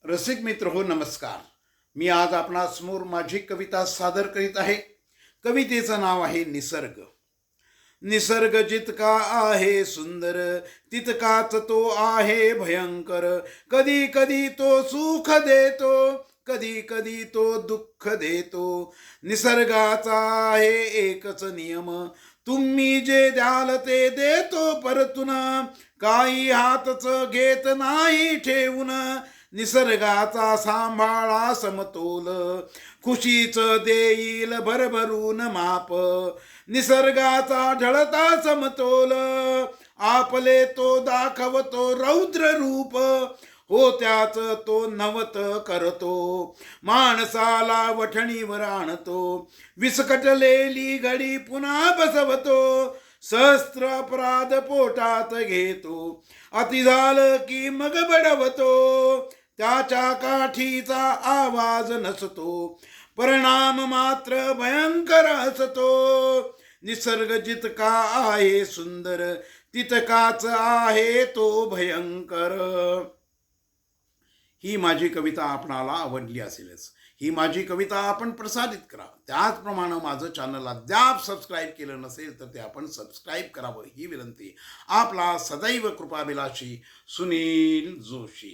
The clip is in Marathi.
रसिक मित्र हो, नमस्कार. मी आज आपणासमोर माझी कविता सादर करीत आहे. कवितेचं नाव आहे निसर्ग. निसर्ग जितका आहे सुंदर, तितकाच तो आहे भयंकर. कधी कधी तो सुख देतो, कधी कधी तो दुःख देतो. निसर्गाचा आहे एकच नियम, तुम्ही जे द्याल ते देतो परतून. काही हातच घेत नाही ठेवून. निसर्गाचा सांभाळा समतोल, खुशीच देईल भरभरून माप. निसर्गाचा ढळता समतोल, आपले तो दाखवतो रौद्र रूप. हो त्याच तो नवत करतो, माणसाला वठणीवर आणतो. विस्कटलेली घडी पुन्हा बसवतो, सहस्त्र अपराध पोटात घेतो. अति झालं की मग बडवतो, त्याच्या काठीचा आवाज नसतो. परिणाम मात्र भयंकर असतो. निसर्ग जितका आहे सुंदर, तितकाच आहे तो भयंकर. ही माझी कविता आपणाला आवडली असेलच. ही माझी कविता आपण प्रसारित करा. त्याचप्रमाणे माझं चॅनल अद्याप सबस्क्राईब केलं नसेल तर ते आपण सबस्क्राईब करावं ही विनंती. आपला सदैव कृपाभिलाषी सुनील जोशी.